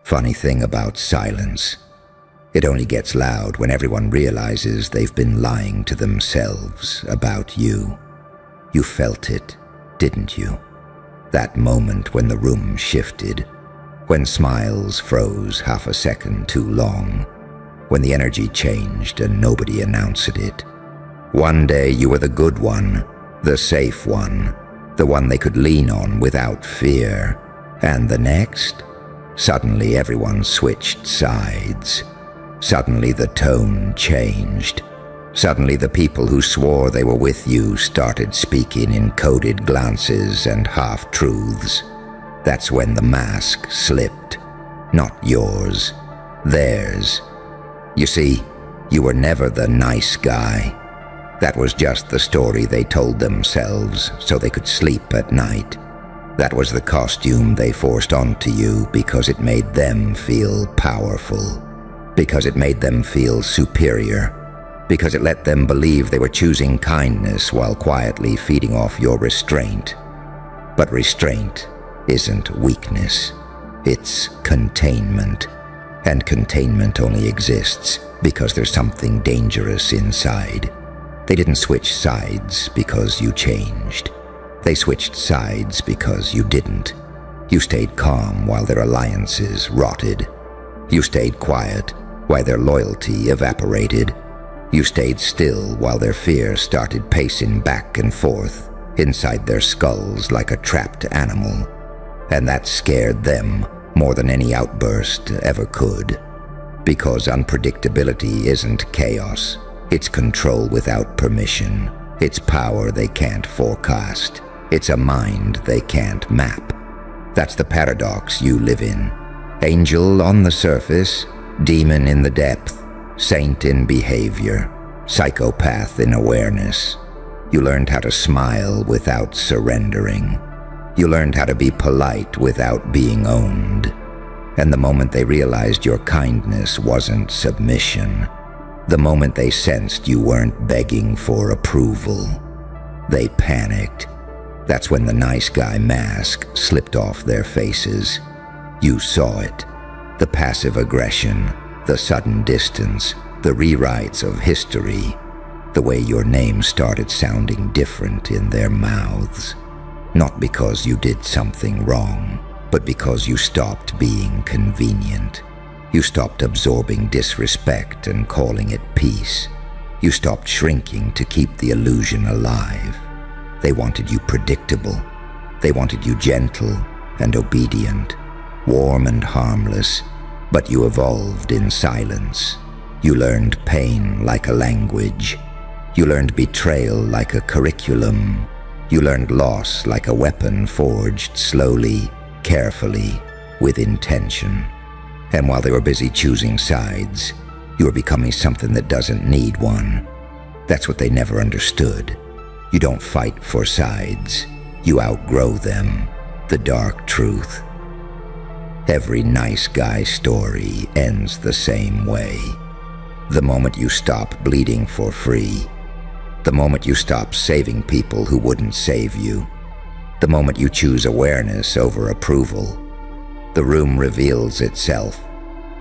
Funny thing about silence. It only gets loud when everyone realizes they've been lying to themselves about you. You felt it, didn't you? That moment when the room shifted, when smiles froze half a second too long, when the energy changed and nobody announced it. One day you were the good one, the safe one, the one they could lean on without fear. And the next, suddenly everyone switched sides. Suddenly the tone changed. Suddenly the people who swore they were with you started speaking in coded glances and half-truths. That's when the mask slipped. Not yours, theirs. You see, you were never the nice guy. That was just the story they told themselves so they could sleep at night. That was the costume they forced onto you because it made them feel powerful, because it made them feel superior, because it let them believe they were choosing kindness while quietly feeding off your restraint. But restraint isn't weakness, it's containment. And containment only exists because there's something dangerous inside. They didn't switch sides because you changed. They switched sides because you didn't. You stayed calm while their alliances rotted. You stayed quiet while their loyalty evaporated. You stayed still while their fear started pacing back and forth inside their skulls like a trapped animal. And that scared them more than any outburst ever could. Because unpredictability isn't chaos. It's control without permission. It's power they can't forecast. It's a mind they can't map. That's the paradox you live in. Angel on the surface, demon in the depth, saint in behavior, psychopath in awareness. You learned how to smile without surrendering. You learned how to be polite without being owned. And the moment they realized your kindness wasn't submission, the moment they sensed you weren't begging for approval, they panicked. That's when the nice guy mask slipped off their faces. You saw it. The passive aggression, the sudden distance, the rewrites of history, the way your name started sounding different in their mouths. Not because you did something wrong, but because you stopped being convenient. You stopped absorbing disrespect and calling it peace. You stopped shrinking to keep the illusion alive. They wanted you predictable. They wanted you gentle and obedient, warm and harmless, but you evolved in silence. You learned pain like a language. You learned betrayal like a curriculum. You learned loss like a weapon forged slowly, carefully, with intention. And while they were busy choosing sides, you were becoming something that doesn't need one. That's what they never understood. You don't fight for sides. You outgrow them. The dark truth. Every nice guy story ends the same way. The moment you stop bleeding for free. The moment you stop saving people who wouldn't save you. The moment you choose awareness over approval. The room reveals itself.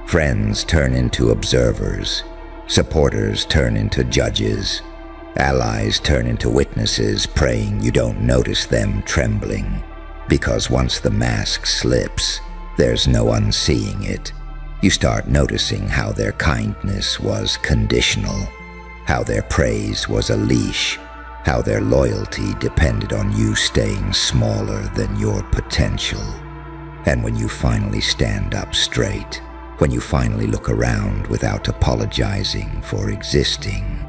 Friends turn into observers. Supporters turn into judges. Allies turn into witnesses, praying you don't notice them trembling. Because once the mask slips, there's no unseeing it. You start noticing how their kindness was conditional, how their praise was a leash, how their loyalty depended on you staying smaller than your potential. And when you finally stand up straight, when you finally look around without apologizing for existing,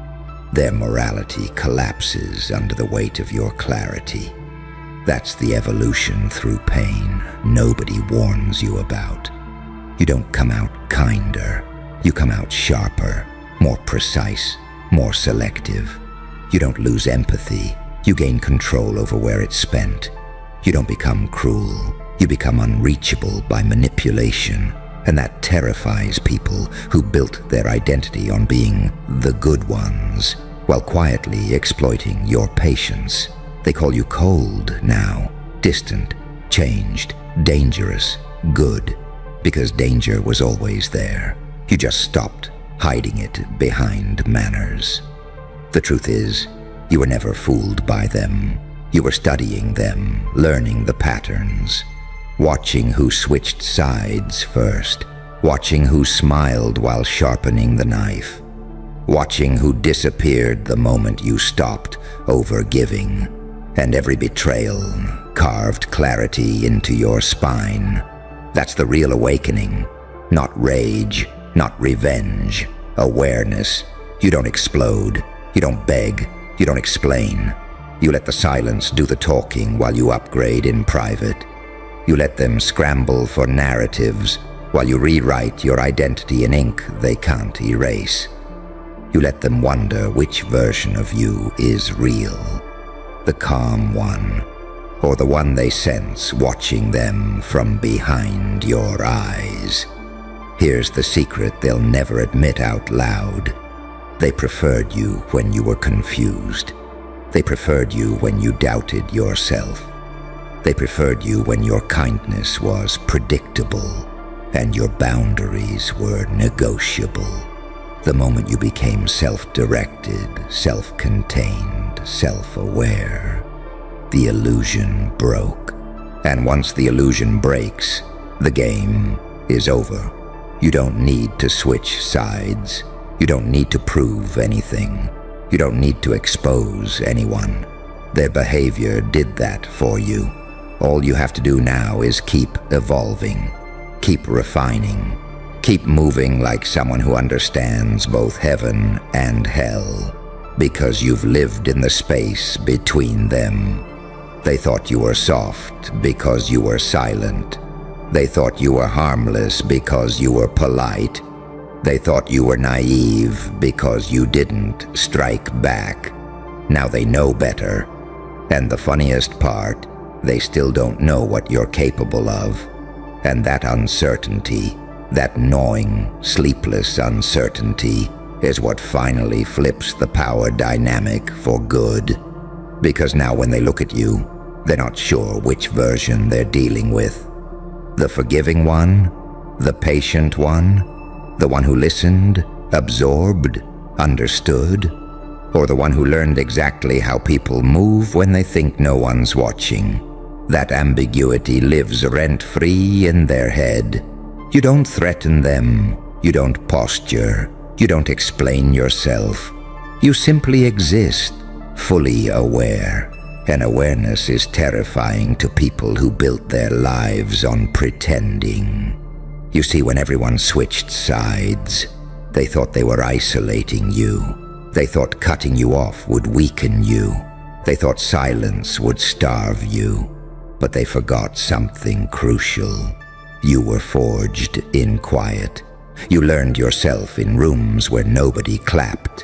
their morality collapses under the weight of your clarity. That's the evolution through pain nobody warns you about. You don't come out kinder. You come out sharper, more precise, more selective. You don't lose empathy. You gain control over where it's spent. You don't become cruel. You become unreachable by manipulation. And that terrifies people who built their identity on being the good ones, while quietly exploiting your patience. They call you cold now, distant, changed, dangerous, good. because danger was always there. You just stopped hiding it behind manners. The truth is, you were never fooled by them. You were studying them, learning the patterns, watching who switched sides first, watching who smiled while sharpening the knife, watching who disappeared the moment you stopped over-giving, and every betrayal carved clarity into your spine. That's the real awakening. Not rage, not revenge. Awareness. You don't explode. You don't beg. You don't explain. You let the silence do the talking while you upgrade in private. You let them scramble for narratives while you rewrite your identity in ink they can't erase. You let them wonder which version of you is real. The calm one, or the one they sense watching them from behind your eyes. Here's the secret they'll never admit out loud. They preferred you when you were confused. They preferred you when you doubted yourself. They preferred you when your kindness was predictable and your boundaries were negotiable. The moment you became self-directed, self-contained, self-aware, the illusion broke. And once the illusion breaks, the game is over. You don't need to switch sides. You don't need to prove anything. You don't need to expose anyone. Their behavior did that for you. All you have to do now is keep evolving, keep refining, keep moving like someone who understands both heaven and hell, because you've lived in the space between them. They thought you were soft because you were silent. They thought you were harmless because you were polite. They thought you were naive because you didn't strike back. Now they know better. And the funniest part, they still don't know what you're capable of. And that uncertainty, that gnawing, sleepless uncertainty, is what finally flips the power dynamic for good. Because now when they look at you, they're not sure which version they're dealing with. The forgiving one? The patient one? The one who listened, absorbed, understood? Or the one who learned exactly how people move when they think no one's watching? That ambiguity lives rent-free in their head. You don't threaten them. You don't posture. You don't explain yourself. You simply exist, fully aware. And awareness is terrifying to people who built their lives on pretending. You see, when everyone switched sides, they thought they were isolating you. They thought cutting you off would weaken you. They thought silence would starve you. But they forgot something crucial. You were forged in quiet. You learned yourself in rooms where nobody clapped.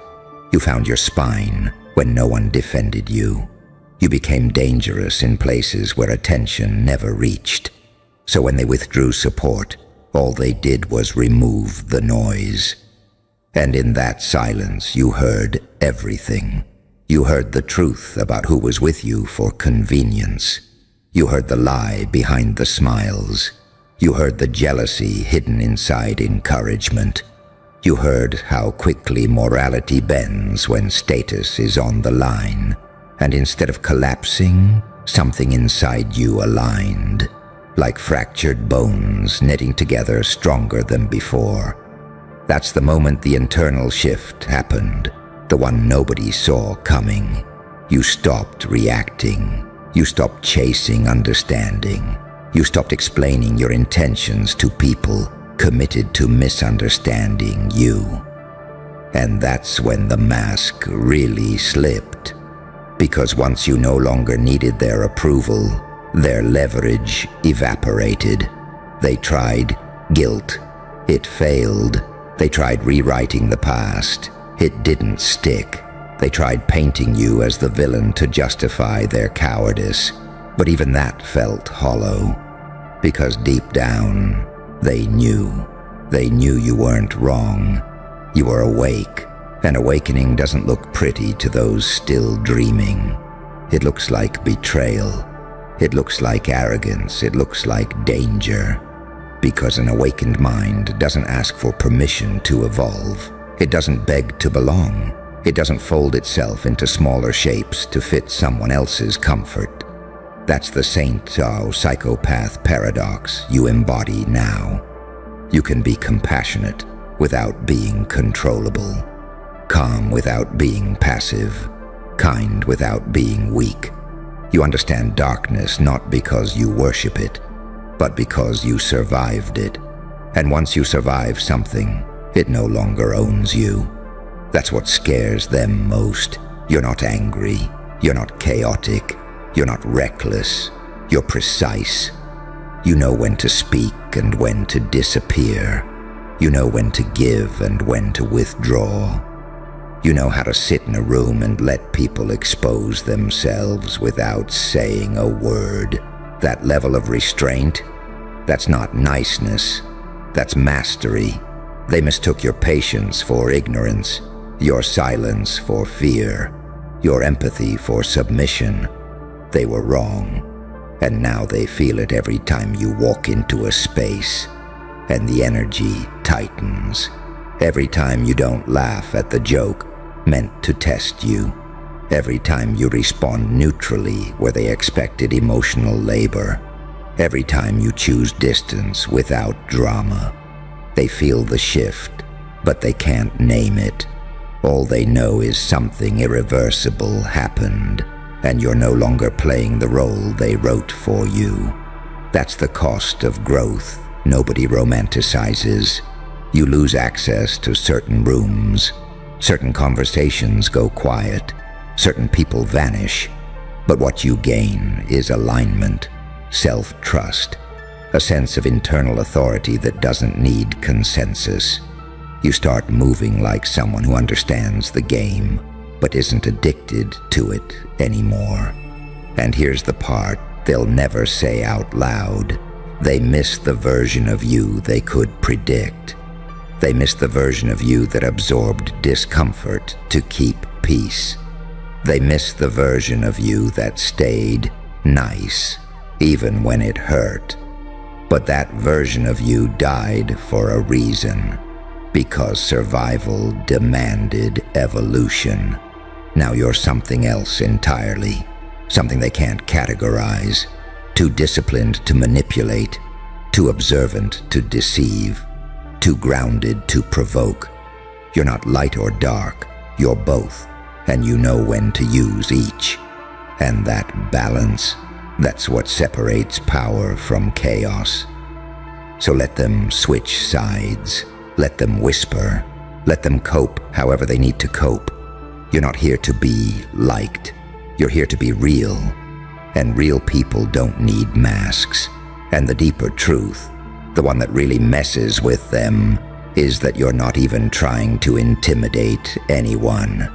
You found your spine when no one defended you. You became dangerous in places where attention never reached. So when they withdrew support, all they did was remove the noise. And in that silence, you heard everything. You heard the truth about who was with you for convenience. You heard the lie behind the smiles. You heard the jealousy hidden inside encouragement. You heard how quickly morality bends when status is on the line. And instead of collapsing, something inside you aligned, like fractured bones knitting together stronger than before. That's the moment the internal shift happened, the one nobody saw coming. You stopped reacting. You stopped chasing understanding. You stopped explaining your intentions to people committed to misunderstanding you. And that's when the mask really slipped. Because once you no longer needed their approval, their leverage evaporated. They tried guilt. It failed. They tried rewriting the past. It didn't stick. They tried painting you as the villain to justify their cowardice. But even that felt hollow. Because deep down, they knew. They knew you weren't wrong. You were awake. And awakening doesn't look pretty to those still dreaming. It looks like betrayal. It looks like arrogance. It looks like danger. Because an awakened mind doesn't ask for permission to evolve. It doesn't beg to belong. It doesn't fold itself into smaller shapes to fit someone else's comfort. That's the saint-psychopath paradox you embody now. You can be compassionate without being controllable, calm without being passive, kind without being weak. You understand darkness not because you worship it, but because you survived it. And once you survive something, it no longer owns you. That's what scares them most. You're not angry. You're not chaotic. You're not reckless. You're precise. You know when to speak and when to disappear. You know when to give and when to withdraw. You know how to sit in a room and let people expose themselves without saying a word. That level of restraint, that's not niceness. That's mastery. They mistook your patience for ignorance, your silence for fear, your empathy for submission. They were wrong, and now they feel it every time you walk into a space, and the energy tightens. Every time you don't laugh at the joke meant to test you. Every time you respond neutrally where they expected emotional labor. Every time you choose distance without drama. They feel the shift, but they can't name it. All they know is something irreversible happened, and you're no longer playing the role they wrote for you. That's the cost of growth nobody romanticizes. You lose access to certain rooms. Certain conversations go quiet. Certain people vanish. But what you gain is alignment, self-trust, a sense of internal authority that doesn't need consensus. You start moving like someone who understands the game, but isn't addicted to it anymore. And here's the part they'll never say out loud. They miss the version of you they could predict. They miss the version of you that absorbed discomfort to keep peace. They miss the version of you that stayed nice, even when it hurt. But that version of you died for a reason, because survival demanded evolution. Now you're something else entirely, something they can't categorize, too disciplined to manipulate, too observant to deceive, too grounded to provoke. You're not light or dark, you're both, and you know when to use each. And that balance, that's what separates power from chaos. So let them switch sides, let them whisper, let them cope however they need to cope. You're not here to be liked, you're here to be real. And real people don't need masks. And the deeper truth, the one that really messes with them, is that you're not even trying to intimidate anyone.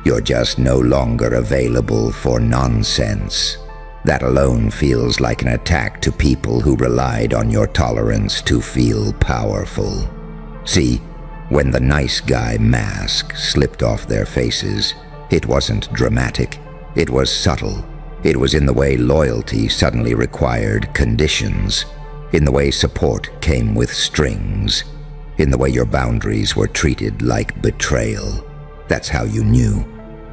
You're just no longer available for nonsense. That alone feels like an attack to people who relied on your tolerance to feel powerful. See, when the nice guy mask slipped off their faces, it wasn't dramatic, it was subtle. It was in the way loyalty suddenly required conditions, in the way support came with strings, in the way your boundaries were treated like betrayal. That's how you knew,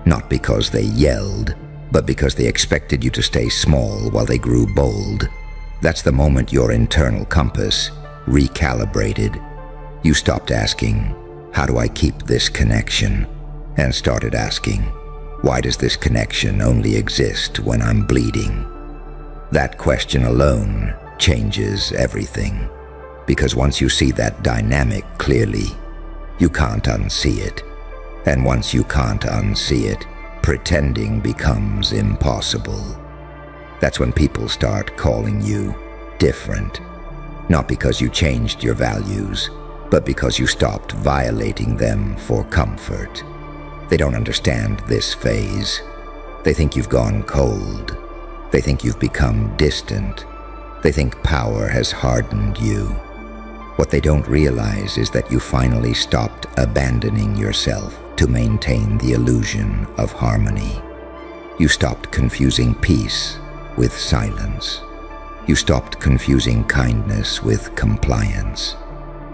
not because they yelled, but because they expected you to stay small while they grew bold. That's the moment your internal compass recalibrated. You stopped asking, "How do I keep this connection?" and started asking, "Why does this connection only exist when I'm bleeding?" That question alone changes everything, because once you see that dynamic clearly, you can't unsee it. And once you can't unsee it, pretending becomes impossible. That's when people start calling you different, not because you changed your values, but because you stopped violating them for comfort. They don't understand this phase. They think you've gone cold. They think you've become distant. They think power has hardened you. What they don't realize is that you finally stopped abandoning yourself to maintain the illusion of harmony. You stopped confusing peace with silence. You stopped confusing kindness with compliance.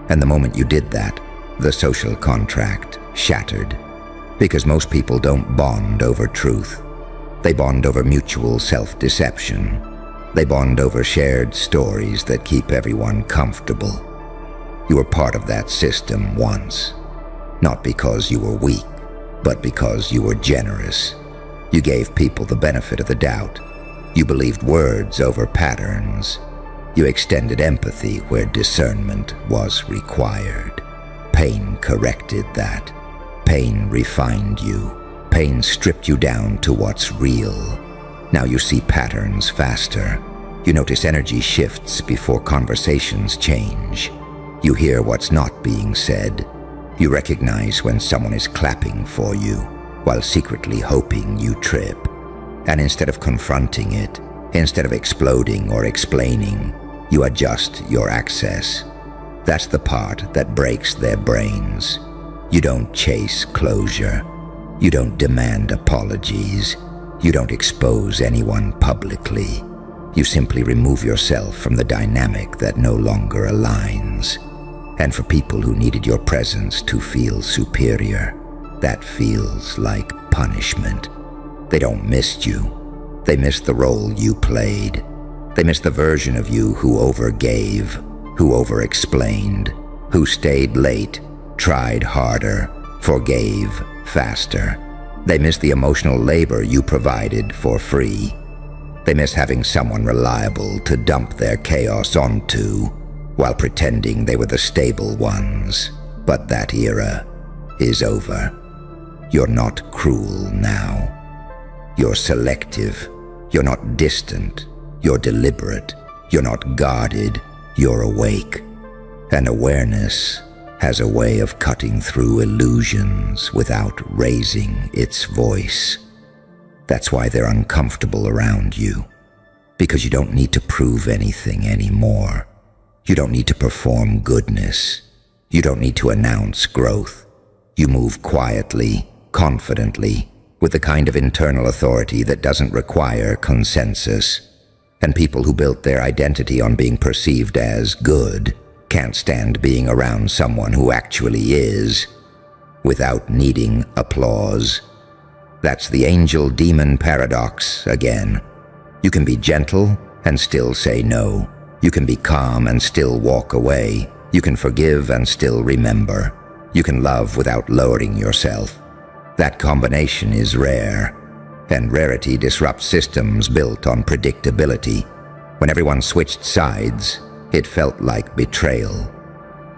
And the moment you did that, the social contract shattered. Because most people don't bond over truth. They bond over mutual self-deception. They bond over shared stories that keep everyone comfortable. You were part of that system once. Not because you were weak, but because you were generous. You gave people the benefit of the doubt. You believed words over patterns. You extended empathy where discernment was required. Pain corrected that. Pain refined you. Pain stripped you down to what's real. Now you see patterns faster. You notice energy shifts before conversations change. You hear what's not being said. You recognize when someone is clapping for you, while secretly hoping you trip. And instead of confronting it, instead of exploding or explaining, you adjust your access. That's the part that breaks their brains. You don't chase closure. You don't demand apologies. You don't expose anyone publicly. You simply remove yourself from the dynamic that no longer aligns. And for people who needed your presence to feel superior, that feels like punishment. They don't miss you. They miss the role you played. They miss the version of you who overgave, who over-explained, who stayed late, tried harder, forgave faster. They miss the emotional labor you provided for free. They miss having someone reliable to dump their chaos onto while pretending they were the stable ones. But that era is over. You're not cruel now. You're selective. You're not distant. You're deliberate. You're not guarded. You're awake. And awareness has a way of cutting through illusions without raising its voice. That's why they're uncomfortable around you. Because you don't need to prove anything anymore. You don't need to perform goodness. You don't need to announce growth. You move quietly, confidently, with the kind of internal authority that doesn't require consensus. And people who built their identity on being perceived as good can't stand being around someone who actually is, without needing applause. That's the angel-demon paradox again. You can be gentle and still say no. You can be calm and still walk away. You can forgive and still remember. You can love without lowering yourself. That combination is rare, and rarity disrupts systems built on predictability. When everyone switched sides, it felt like betrayal.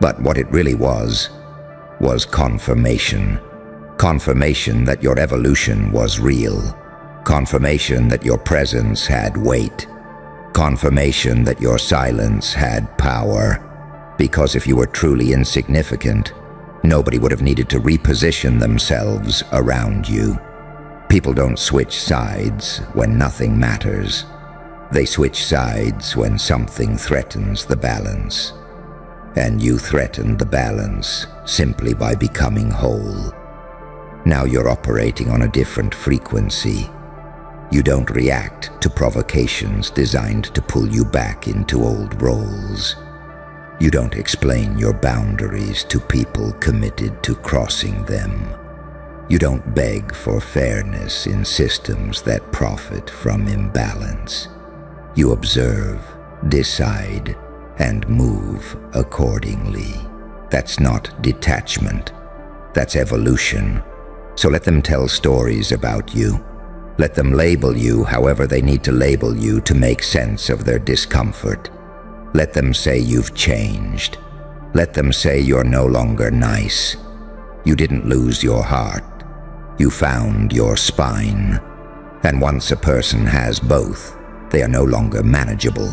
But what it really was confirmation. Confirmation that your evolution was real. Confirmation that your presence had weight. Confirmation that your silence had power. Because if you were truly insignificant, nobody would have needed to reposition themselves around you. People don't switch sides when nothing matters. They switch sides when something threatens the balance. And you threatened the balance simply by becoming whole. Now you're operating on a different frequency. You don't react to provocations designed to pull you back into old roles. You don't explain your boundaries to people committed to crossing them. You don't beg for fairness in systems that profit from imbalance. You observe, decide, and move accordingly. That's not detachment. That's evolution. So let them tell stories about you. Let them label you however they need to label you to make sense of their discomfort. Let them say you've changed. Let them say you're no longer nice. You didn't lose your heart. You found your spine. And once a person has both, they are no longer manageable.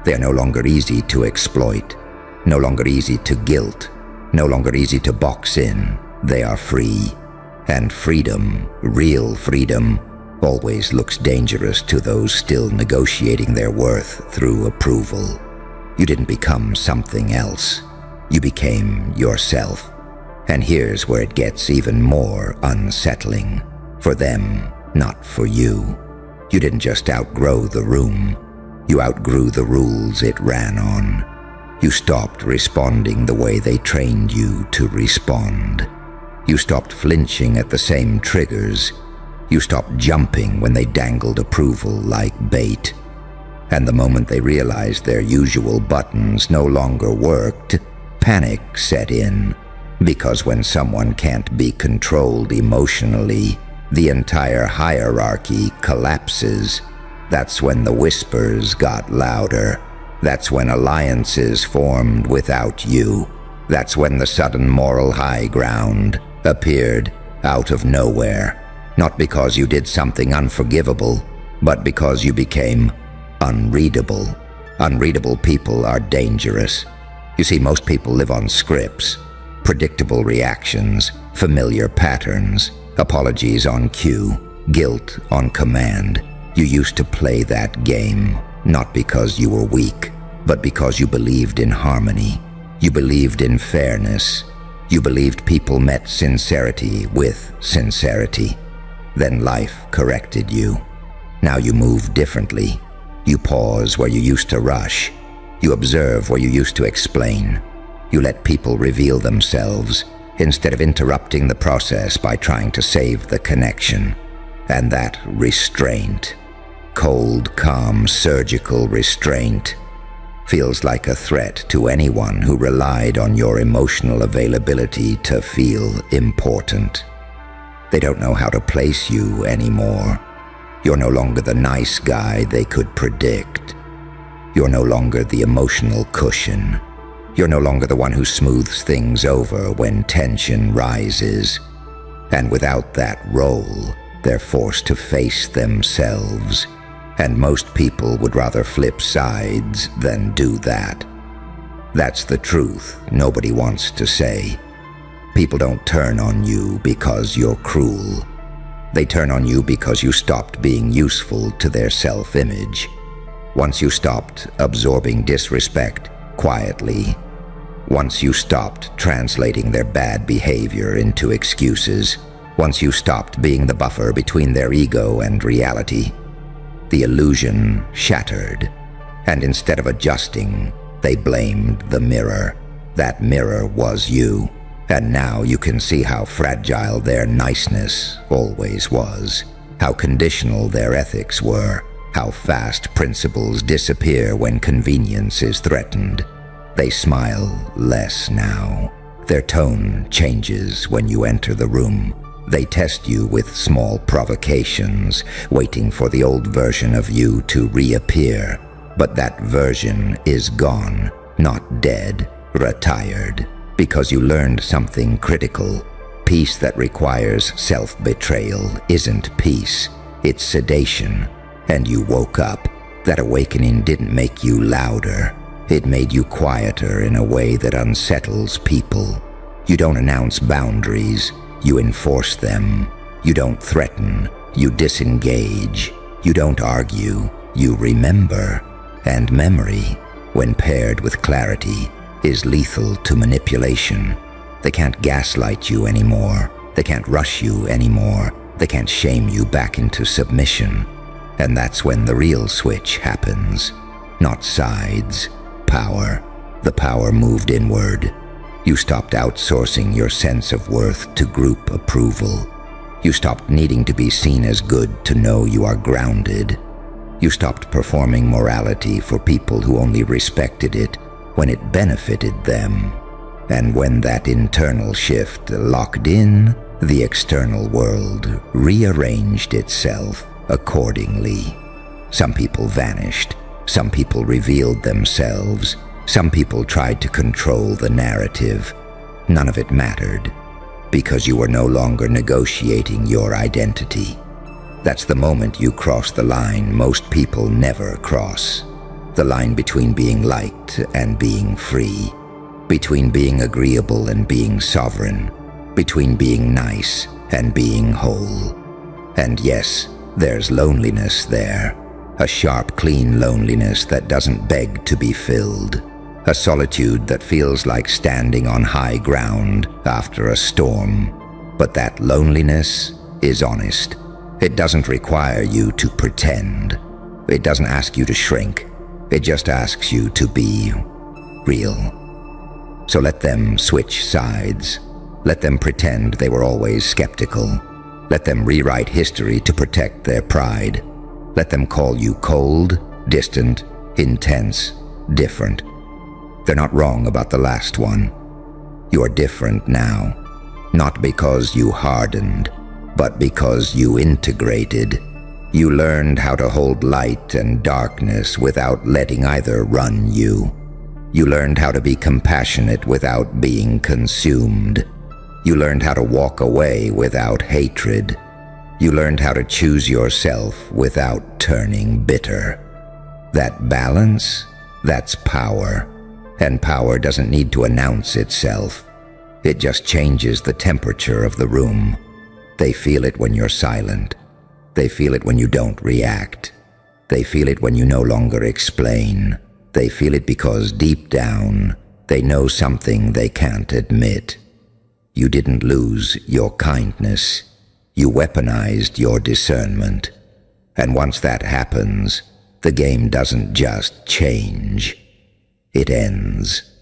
They are no longer easy to exploit, no longer easy to guilt, no longer easy to box in. They are free. And freedom, real freedom, always looks dangerous to those still negotiating their worth through approval. You didn't become something else. You became yourself. And here's where it gets even more unsettling. For them, not for you. You didn't just outgrow the room. You outgrew the rules it ran on. You stopped responding the way they trained you to respond. You stopped flinching at the same triggers. You stopped jumping when they dangled approval like bait. And the moment they realized their usual buttons no longer worked, panic set in. Because when someone can't be controlled emotionally, the entire hierarchy collapses. That's when the whispers got louder. That's when alliances formed without you. That's when the sudden moral high ground appeared out of nowhere. Not because you did something unforgivable, but because you became unreadable. Unreadable people are dangerous. You see, most people live on scripts, predictable reactions, familiar patterns, apologies on cue, guilt on command. You used to play that game, not because you were weak, but because you believed in harmony. You believed in fairness. You believed people met sincerity with sincerity. Then life corrected you. Now you move differently. You pause where you used to rush. You observe where you used to explain. You let people reveal themselves instead of interrupting the process by trying to save the connection. And that restraint, cold, calm, surgical restraint, feels like a threat to anyone who relied on your emotional availability to feel important. They don't know how to place you anymore. You're no longer the nice guy they could predict. You're no longer the emotional cushion. You're no longer the one who smooths things over when tension rises. And without that role, they're forced to face themselves. And most people would rather flip sides than do that. That's the truth nobody wants to say. People don't turn on you because you're cruel. They turn on you because you stopped being useful to their self-image. Once you stopped absorbing disrespect quietly, once you stopped translating their bad behavior into excuses, once you stopped being the buffer between their ego and reality, the illusion shattered, and instead of adjusting, they blamed the mirror. That mirror was you, and now you can see how fragile their niceness always was, how conditional their ethics were, how fast principles disappear when convenience is threatened. They smile less now. Their tone changes when you enter the room. They test you with small provocations, waiting for the old version of you to reappear. But that version is gone, not dead, retired, because you learned something critical. Peace that requires self-betrayal isn't peace, it's sedation. And you woke up. That awakening didn't make you louder. It made you quieter in a way that unsettles people. You don't announce boundaries. You enforce them. You don't threaten. You disengage. You don't argue. You remember. And memory, when paired with clarity, is lethal to manipulation. They can't gaslight you anymore. They can't rush you anymore. They can't shame you back into submission. And that's when the real switch happens. Not sides. Power. The power moved inward. You stopped outsourcing your sense of worth to group approval. You stopped needing to be seen as good to know you are grounded. You stopped performing morality for people who only respected it when it benefited them. And when that internal shift locked in, the external world rearranged itself accordingly. Some people vanished. Some people revealed themselves. Some people tried to control the narrative. None of it mattered, because you were no longer negotiating your identity. That's the moment you cross the line most people never cross. The line between being liked and being free. Between being agreeable and being sovereign. Between being nice and being whole. And yes, there's loneliness there. A sharp, clean loneliness that doesn't beg to be filled. A solitude that feels like standing on high ground after a storm. But that loneliness is honest. It doesn't require you to pretend. It doesn't ask you to shrink. It just asks you to be real. So let them switch sides. Let them pretend they were always skeptical. Let them rewrite history to protect their pride. Let them call you cold, distant, intense, different. They're not wrong about the last one. You're different now, not because you hardened, but because you integrated. You learned how to hold light and darkness without letting either run you. You learned how to be compassionate without being consumed. You learned how to walk away without hatred. You learned how to choose yourself without turning bitter. That balance, that's power. And power doesn't need to announce itself. It just changes the temperature of the room. They feel it when you're silent. They feel it when you don't react. They feel it when you no longer explain. They feel it because deep down, they know something they can't admit. You didn't lose your kindness. You weaponized your discernment. And once that happens, the game doesn't just change. It ends.